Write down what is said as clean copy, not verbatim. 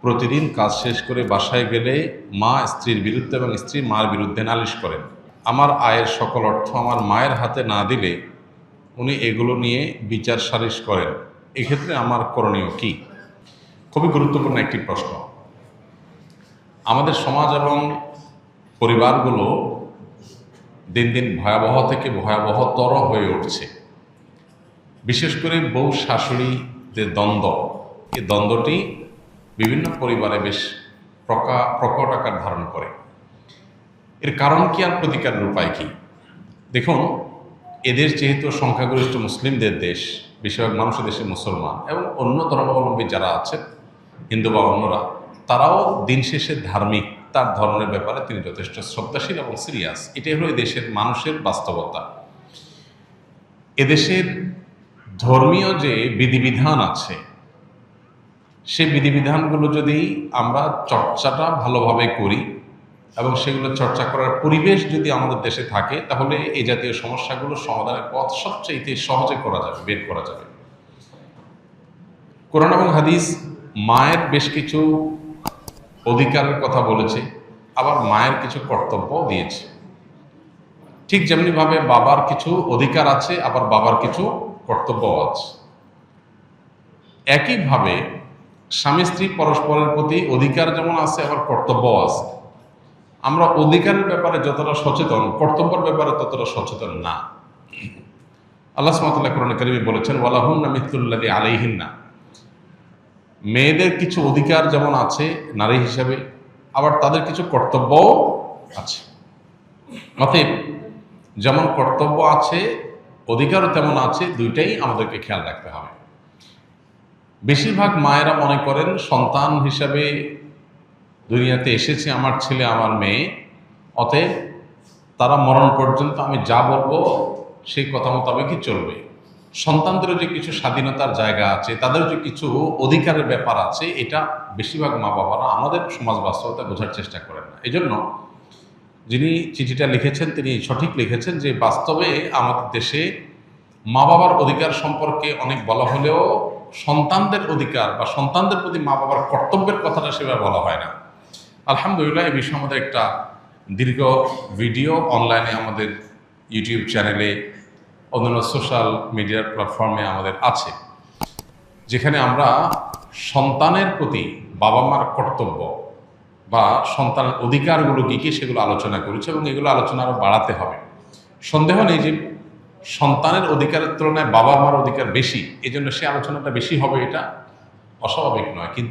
প্রতিদিন কাজ শেষ করে বাসায় গেলে মা স্ত্রীর বিরুদ্ধে এবং স্ত্রী মার বিরুদ্ধে নালিশ করেন। আমার আয়ের সকল অর্থ আমার মায়ের হাতে না দিলে উনি এগুলো নিয়ে বিচার সালিশ করেন। এক্ষেত্রে আমার করণীয় কি? খুবই গুরুত্বপূর্ণ একটি প্রশ্ন। আমাদের সমাজ এবং পরিবারগুলো দিন দিন ভয়াবহ থেকে ভয়াবহতর হয়ে উঠছে। বিশেষ করে বউ শাশুড়িদের দ্বন্দ্ব, এই দ্বন্দ্বটি বিভিন্ন পরিবারে বেশ প্রকট আকার ধারণ করে। এর কারণ কি আর প্রতিকারের উপায় কি? দেখুন, এদেশ যেহেতু সংখ্যাগরিষ্ঠ মুসলিমদের দেশ, বেশিরভাগ মানুষ দেশে মুসলমান এবং অন্য ধর্মাবলম্বী যারা আছেন, হিন্দু বা অন্যরা, তারাও দিন শেষে ধার্মিক, তার ধর্মের ব্যাপারে তিনি যথেষ্ট শ্রদ্ধাশীল এবং সিরিয়াস। এটাই হলো এদেশের মানুষের বাস্তবতা। এদেশের ধর্মীয় যে বিধিবিধান আছে, সেই বিধিবিধানগুলো যদি আমরা চর্চাটা ভালোভাবে করি এবং সেগুলো চর্চা করার পরিবেশ যদি আমাদের দেশে থাকে, তাহলে এই জাতীয় সমস্যাগুলোর সমাধানের পথ সবচেয়ে সহজে বের করা যাবে। কোরআন এবং হাদিস মায়ের বেশ কিছু অধিকারের কথা বলেছে, আবার মায়ের কিছু কর্তব্যও দিয়েছে। ঠিক যেমনিভাবে বাবার কিছু অধিকার আছে, আবার বাবার কিছু কর্তব্যও আছে। একইভাবে স্বামী স্ত্রী পরস্পরের প্রতি অধিকার যেমন আছে, আবার কর্তব্যও আছে। আমরা অধিকারের ব্যাপারে যতটা সচেতন, কর্তব্যের ব্যাপারে ততটা সচেতন না। আল্লাহ সুবহানাহু ওয়া তাআলা কোরআনে কারিমে বলেছেন, ওয়ালাহুন্না মিসলুল্লাযী আলাইহিন্না। মেয়েদের কিছু অধিকার যেমন আছে নারী হিসাবে, আবার তাদের কিছু কর্তব্যও আছে। অতএব যেমন কর্তব্য আছে, অধিকারও তেমন আছে, দুইটাই আমাদেরকে খেয়াল রাখতে হবে। বেশিরভাগ মায়েরা মনে করেন সন্তান হিসাবে দুনিয়াতে এসেছে আমার ছেলে আমার মেয়ে, অতএব তারা মরণ পর্যন্ত আমি যা বলবো সেই কথা মোতাবেকই চলবে। সন্তানদেরও যে কিছু স্বাধীনতার জায়গা আছে, তাদেরও যে কিছু অধিকারের ব্যাপার আছে, এটা বেশিরভাগ মা বাবারা আমাদের সমাজ বাস্তবতা বোঝার চেষ্টা করেন না। এই জন্য যিনি চিঠিটা লিখেছেন তিনি সঠিক লিখেছেন যে বাস্তবে আমাদের দেশে মা বাবার অধিকার সম্পর্কে অনেক বলা হলেও সন্তানদের অধিকার বা সন্তানদের প্রতি মা বাবার কর্তব্যের কথাটা সেভাবে বলা হয় না। আলহামদুলিল্লাহ, এই বিষয়ে আমাদের একটা দীর্ঘ ভিডিও অনলাইনে আমাদের ইউটিউব চ্যানেলে, অন্যান্য সোশ্যাল মিডিয়ার প্ল্যাটফর্মে আমাদের আছে, যেখানে আমরা সন্তানের প্রতি বাবা মার কর্তব্য বা সন্তানের অধিকারগুলো কী কী সেগুলো আলোচনা করেছি এবং এগুলো আলোচনা আরও বাড়াতে হবে। সন্দেহ নেই যে সন্তানের অধিকারের তুলনায় বাবা মার অধিকার বেশি, এই জন্য সে আলোচনাটা বেশি হবে, এটা অস্বাভাবিক নয়। কিন্তু